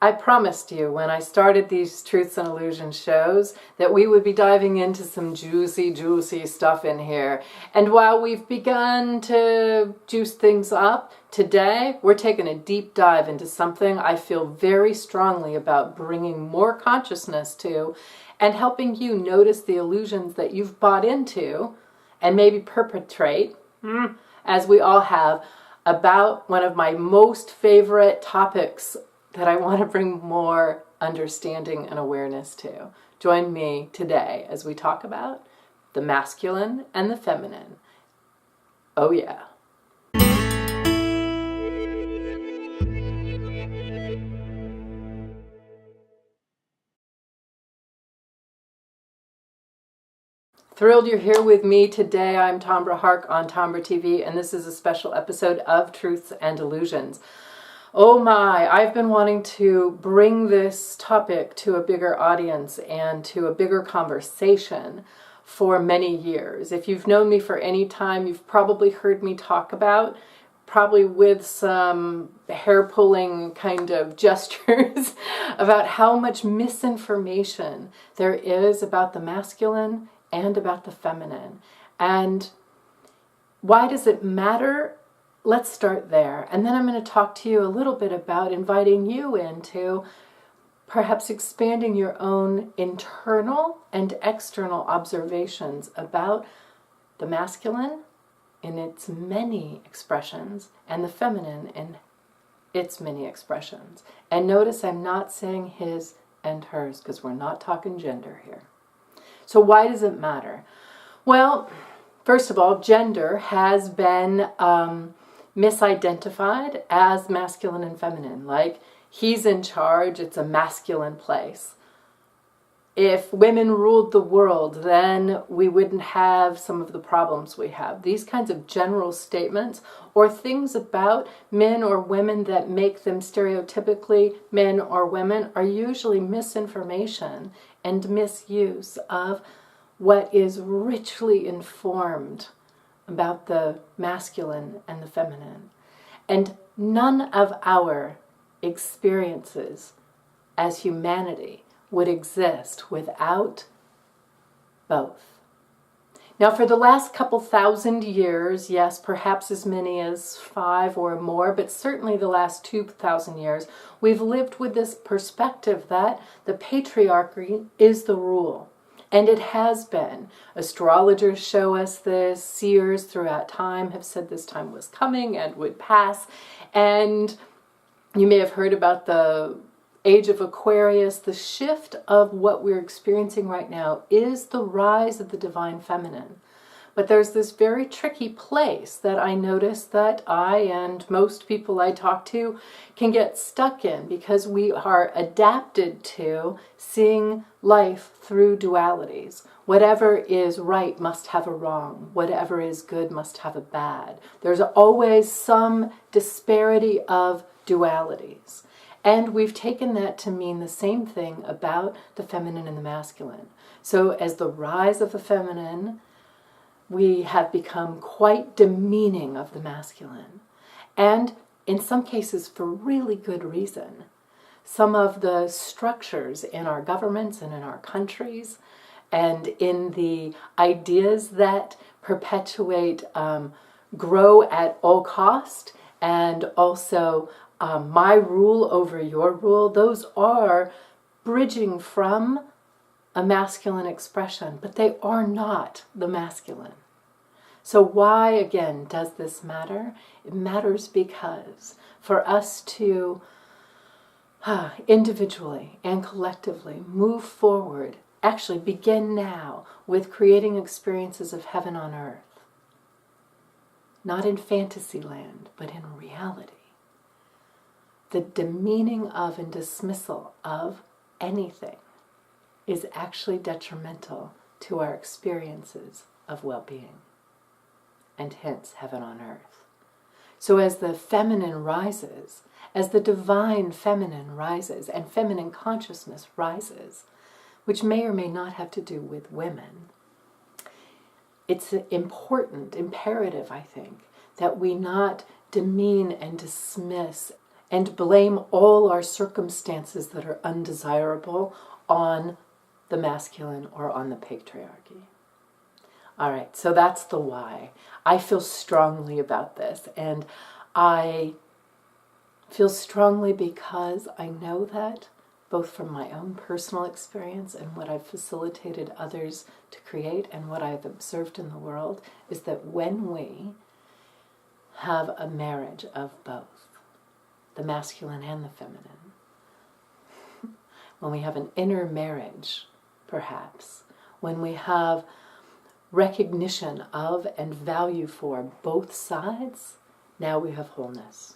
I promised you when I started these Truths and Illusions shows that we would be diving into some juicy stuff in here. And while we've begun to juice things up, today we're taking a deep dive into something I feel very strongly about bringing more consciousness to and helping you notice the illusions that you've bought into and maybe perpetrate, as we all have, about one of my most favorite topics that I want to bring more understanding and awareness to. Join me today as we talk about the masculine and the feminine. Oh yeah. Thrilled you're here with me today. I'm Tambra Harck on Tambra TV, and this is a special episode of Truths and Illusions. Oh my, I've been wanting to bring this topic to a bigger audience and to a bigger conversation for many years. If you've known me for any time, you've probably heard me talk about, probably with some hair-pulling kind of gestures, about how much misinformation there is about the masculine and about the feminine. And why does it matter? Let's start there. And then I'm going to talk to you a little bit about inviting you into perhaps expanding your own internal and external observations about the masculine in its many expressions and the feminine in its many expressions. And notice I'm not saying his and hers because we're not talking gender here. So why does it matter? Well, first of all, gender has been misidentified as masculine and feminine. Like, he's in charge, it's a masculine place. If women ruled the world, then we wouldn't have some of the problems we have. These kinds of general statements or things about men or women that make them stereotypically men or women are usually misinformation and misuse of what is richly informed about the masculine and the feminine. And none of our experiences as humanity would exist without both. Now, for the last couple thousand years, yes, perhaps as many as 5 or more, but certainly the last 2,000 years, we've lived with this perspective that the patriarchy is the rule. And it has been. Astrologers show us this. Seers throughout time have said this time was coming and would pass. And you may have heard about the age of Aquarius. The shift of what we're experiencing right now is the rise of the divine feminine. But there's this very tricky place that I notice that I and most people I talk to can get stuck in because we are adapted to seeing life through dualities. Whatever is right must have a wrong. Whatever is good must have a bad. There's always some disparity of dualities. And we've taken that to mean the same thing about the feminine and the masculine. So as the rise of the feminine, we have become quite demeaning of the masculine. And in some cases, for really good reason. Some of the structures in our governments and in our countries and in the ideas that perpetuate grow at all cost and also my rule over your rule, those are bridging from a masculine expression, but they are not the masculine. So why, again, does this matter? It matters because for us to individually and collectively move forward, actually begin now with creating experiences of heaven on earth, not in fantasy land, but in reality. The demeaning of and dismissal of anything is actually detrimental to our experiences of well-being, and hence heaven on earth. So as the feminine rises, as the divine feminine rises, and feminine consciousness rises, which may or may not have to do with women, it's important, imperative, I think, that we not demean and dismiss and blame all our circumstances that are undesirable on the masculine or on the patriarchy. All right, so that's the why. I feel strongly about this, and I feel strongly because I know that, both from my own personal experience and what I've facilitated others to create and what I've observed in the world, is that when we have a marriage of both, the masculine and the feminine, when we have an inner marriage, perhaps, when we have recognition of and value for both sides, now we have wholeness.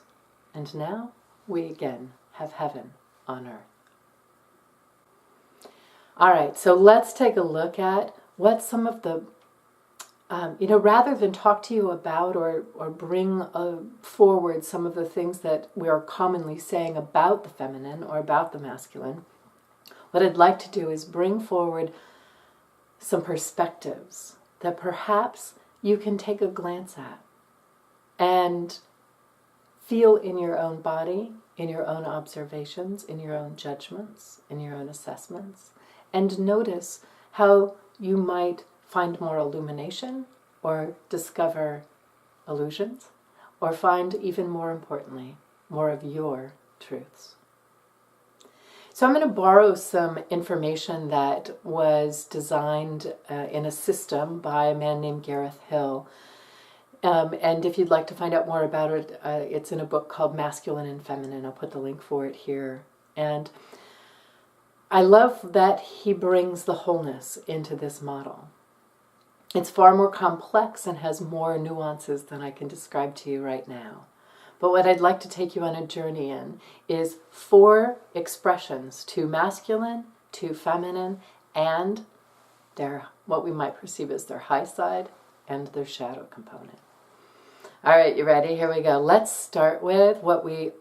And now we again have heaven on earth. All right, so let's take a look at what some of the, rather than talk to you about or bring forward some of the things that we are commonly saying about the feminine or about the masculine, what I'd like to do is bring forward some perspectives that perhaps you can take a glance at and feel in your own body, in your own observations, in your own judgments, in your own assessments, and notice how you might find more illumination or discover illusions, or find, even more importantly, more of your truths. So I'm going to borrow some information that was designed in a system by a man named Gareth Hill. And if you'd like to find out more about it, it's in a book called Masculine and Feminine. I'll put the link for it here. And I love that he brings the wholeness into this model. It's far more complex and has more nuances than I can describe to you right now. But what I'd like to take you on a journey in is 4 expressions, 2 masculine, 2 feminine, and their, what we might perceive as their high side and their shadow component. All right, you ready? Here we go. Let's start with what we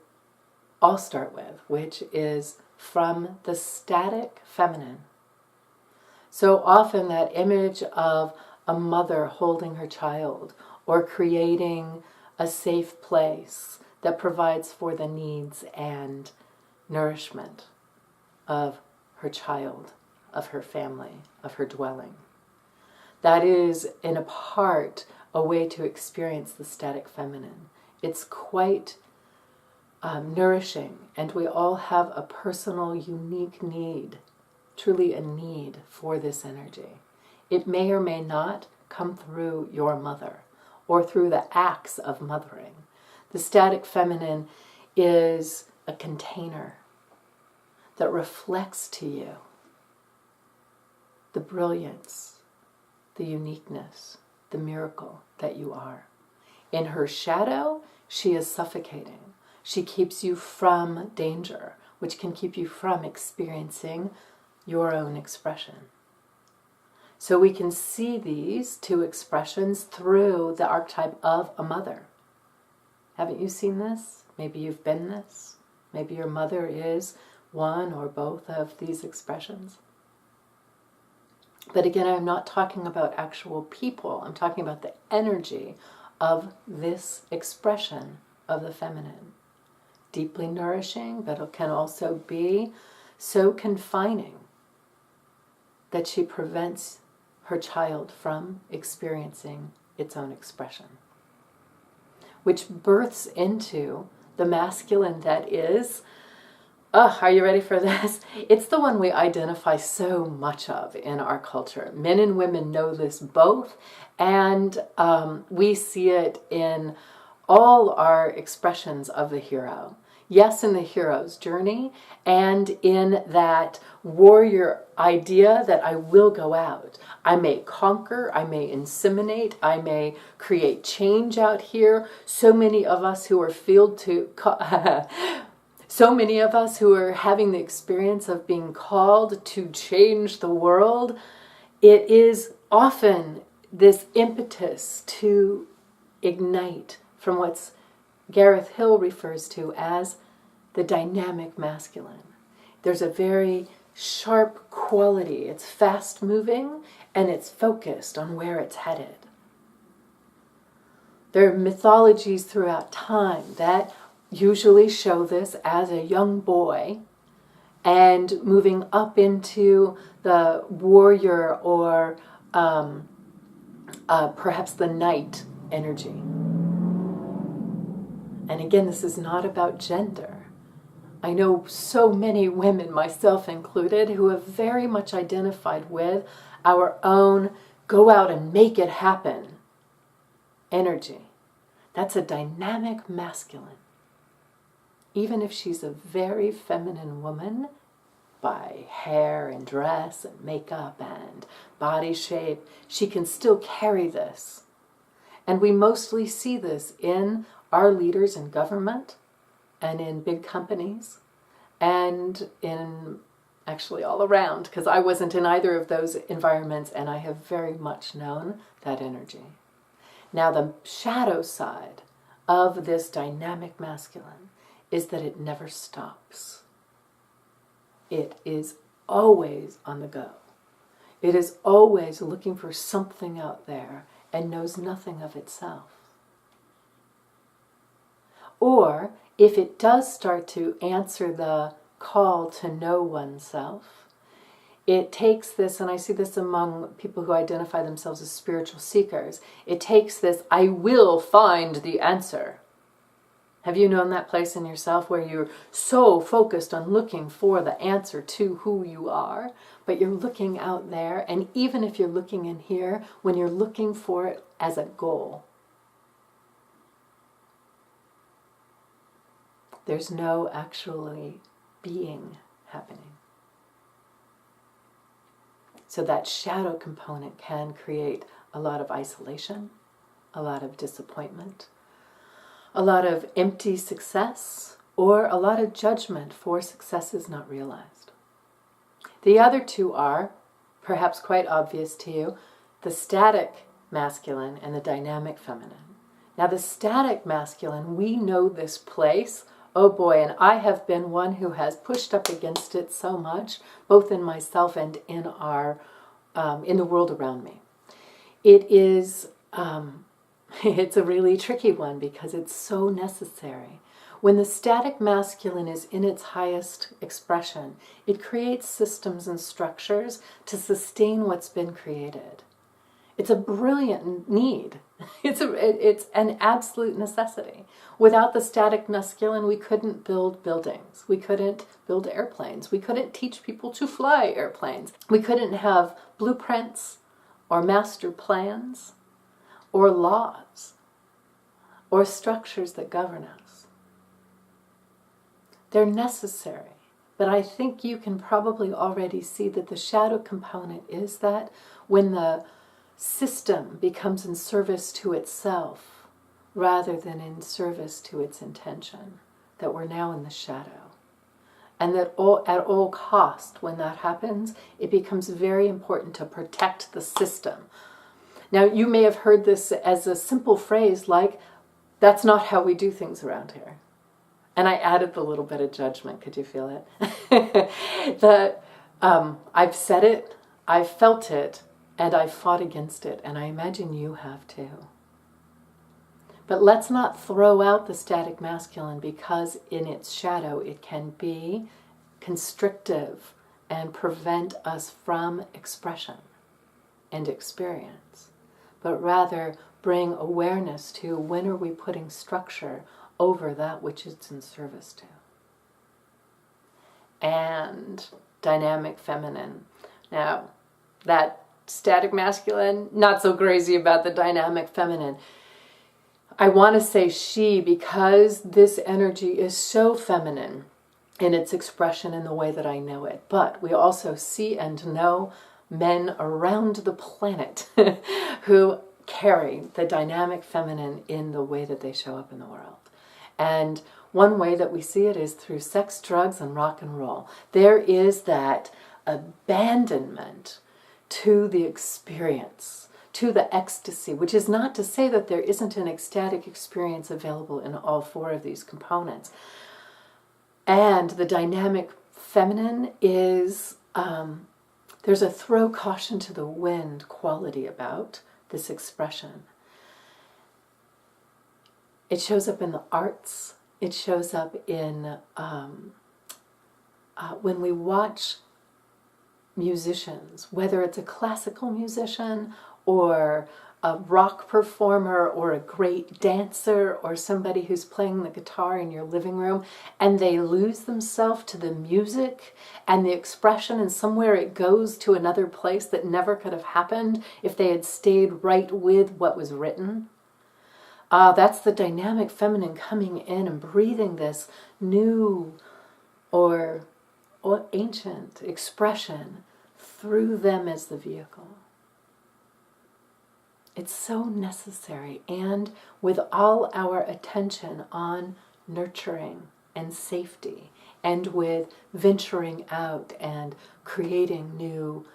all start with, which is from the static feminine. So often that image of a mother holding her child or creating a safe place that provides for the needs and nourishment of her child, of her family, of her dwelling. That is, in a part, a way to experience the static feminine. It's quite nourishing, and we all have a personal, unique need, truly a need for this energy. It may or may not come through your mother or through the acts of mothering. The static feminine is a container that reflects to you the brilliance, the uniqueness, the miracle that you are. In her shadow, she is suffocating. She keeps you from danger, which can keep you from experiencing your own expression. So we can see these 2 expressions through the archetype of a mother. Haven't you seen this? Maybe you've been this. Maybe your mother is one or both of these expressions. But again, I'm not talking about actual people. I'm talking about the energy of this expression of the feminine. Deeply nourishing, but it can also be so confining that she prevents her child from experiencing its own expression, which births into the masculine that is, are you ready for this? It's the one we identify so much of in our culture. Men and women know this both, and we see it in all our expressions of the hero. Yes, in the hero's journey, and in that warrior idea that I will go out. I may conquer, I may inseminate, I may create change out here. So many of us who are so many of us who are having the experience of being called to change the world, it is often this impetus to ignite from what's Gareth Hill refers to as the dynamic masculine. There's a very sharp quality. It's fast moving and it's focused on where it's headed. There are mythologies throughout time that usually show this as a young boy and moving up into the warrior or perhaps the knight energy. And again, this is not about gender. I know so many women, myself included, who have very much identified with our own go out and make it happen energy. That's a dynamic masculine. Even if she's a very feminine woman, by hair and dress and makeup and body shape, she can still carry this. And we mostly see this in our leaders in government and in big companies and in actually all around, because I wasn't in either of those environments and I have very much known that energy. Now the shadow side of this dynamic masculine is that it never stops. It is always on the go. It is always looking for something out there and knows nothing of itself. Or if it does start to answer the call to know oneself, it takes this, and I see this among people who identify themselves as spiritual seekers, it takes this, I will find the answer. Have you known that place in yourself where you're so focused on looking for the answer to who you are, but you're looking out there, and even if you're looking in here, when you're looking for it as a goal, there's no actually being happening. So that shadow component can create a lot of isolation, a lot of disappointment, a lot of empty success, or a lot of judgment for successes not realized. The other two are, perhaps quite obvious to you, the static masculine and the dynamic feminine. Now the static masculine, we know this place, oh boy, and I have been one who has pushed up against it so much, both in myself and in the world around me. It is it's a really tricky one because it's so necessary. When the static masculine is in its highest expression, it creates systems and structures to sustain what's been created. It's a brilliant need. It's an absolute necessity. Without the static masculine, we couldn't build buildings. We couldn't build airplanes. We couldn't teach people to fly airplanes. We couldn't have blueprints or master plans or laws or structures that govern us. They're necessary, but I think you can probably already see that the shadow component is that when the system becomes in service to itself rather than in service to its intention, that we're now in the shadow. And that at all cost, when that happens, it becomes very important to protect the system. Now, you may have heard this as a simple phrase like, that's not how we do things around here. And I added the little bit of judgment. Could you feel it? I've said it, I've felt it, and I've fought against it. And I imagine you have too. But let's not throw out the static masculine because in its shadow it can be constrictive and prevent us from expression and experience. But rather bring awareness to when are we putting structure over that which it's in service to. And dynamic feminine. Now, that static masculine, not so crazy about the dynamic feminine. I want to say she because this energy is so feminine in its expression in the way that I know it. But we also see and know men around the planet who carry the dynamic feminine in the way that they show up in the world. And one way that we see it is through sex, drugs, and rock and roll. There is that abandonment to the experience, to the ecstasy, which is not to say that there isn't an ecstatic experience available in all four of these components. And the dynamic feminine is, there's a throw caution to the wind quality about this expression. It shows up in the arts It shows up in when we watch musicians, whether it's a classical musician or a rock performer or a great dancer or somebody who's playing the guitar in your living room, and they lose themselves to the music and the expression, and somewhere it goes to another place that never could have happened if they had stayed right with what was written. That's the dynamic feminine coming in and breathing this new or ancient expression through them as the vehicle. It's so necessary, and with all our attention on nurturing and safety, and with venturing out and creating new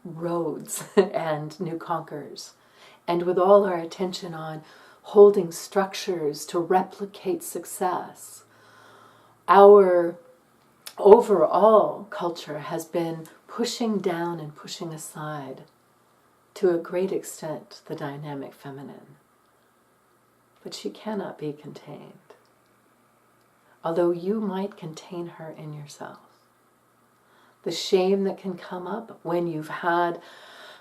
roads and new conquers, and with all our attention on holding structures to replicate success, our overall culture has been pushing down and pushing aside, to a great extent, the dynamic feminine. But she cannot be contained, although you might contain her in yourself. The shame that can come up when you've had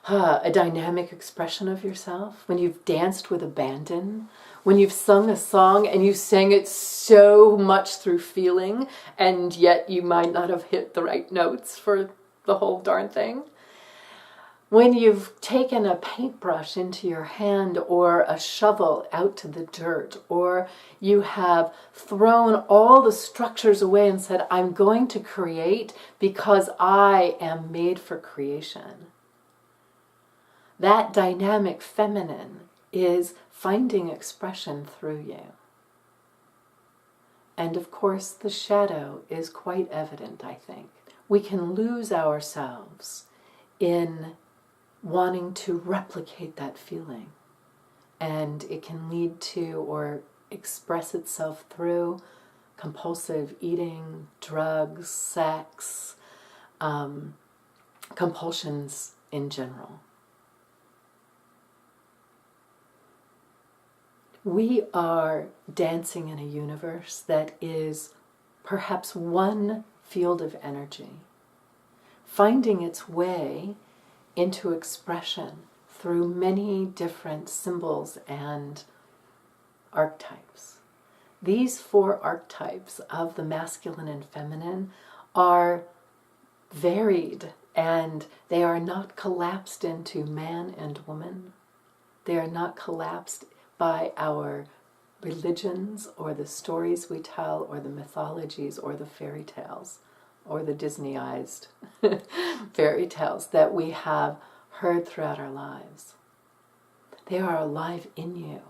a dynamic expression of yourself, when you've danced with abandon, when you've sung a song and you sang it so much through feeling, and yet you might not have hit the right notes for the whole darn thing. When you've taken a paintbrush into your hand or a shovel out to the dirt, or you have thrown all the structures away and said, I'm going to create because I am made for creation. That dynamic feminine is finding expression through you. And of course, the shadow is quite evident, I think. We can lose ourselves in wanting to replicate that feeling. And it can lead to or express itself through compulsive eating, drugs, sex, compulsions in general. We are dancing in a universe that is perhaps one field of energy, finding its way into expression through many different symbols and archetypes. These 4 archetypes of the masculine and feminine are varied, and they are not collapsed into man and woman. They are not collapsed by our religions or the stories we tell or the mythologies or the fairy tales or the Disneyized fairy tales that we have heard throughout our lives. They are alive in you.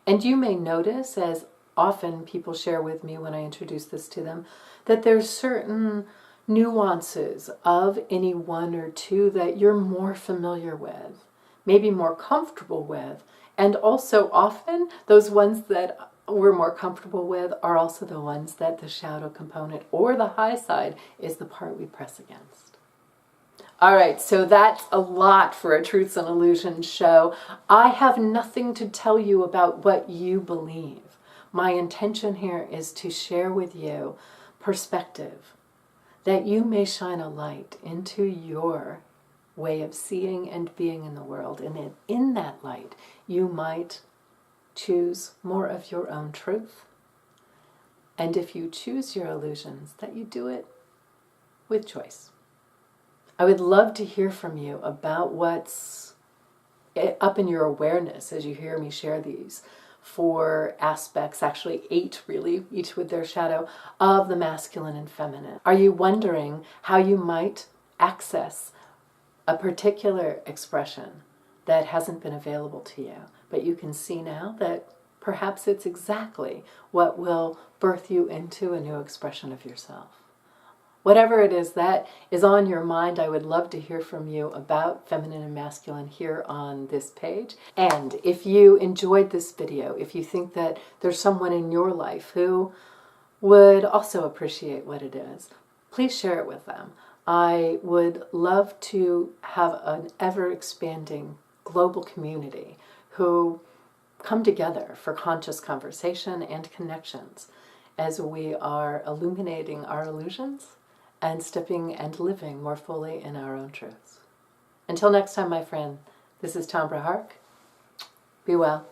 And you may notice, as often people share with me when I introduce this to them, that there's certain nuances of any 1 or 2 that you're more familiar with, maybe more comfortable with, and also often those ones that we're more comfortable with are also the ones that the shadow component or the high side is the part we press against. All right, so that's a lot for a Truths and Illusions show. I have nothing to tell you about what you believe. My intention here is to share with you perspective, that you may shine a light into your way of seeing and being in the world, and in that light you might choose more of your own truth. And if you choose your illusions, that you do it with choice. I would love to hear from you about what's up in your awareness as you hear me share these 4 aspects, actually 8 really, each with their shadow, of the masculine and feminine. Are you wondering how you might access a particular expression that hasn't been available to you, but you can see now that perhaps it's exactly what will birth you into a new expression of yourself? Whatever it is that is on your mind, I would love to hear from you about feminine and masculine here on this page. And if you enjoyed this video, if you think that there's someone in your life who would also appreciate what it is, please share it with them. I would love to have an ever-expanding global community who come together for conscious conversation and connections. as we are illuminating our illusions and stepping and living more fully in our own truths. Until next time, my friend, this is Tambra Harck. Be well.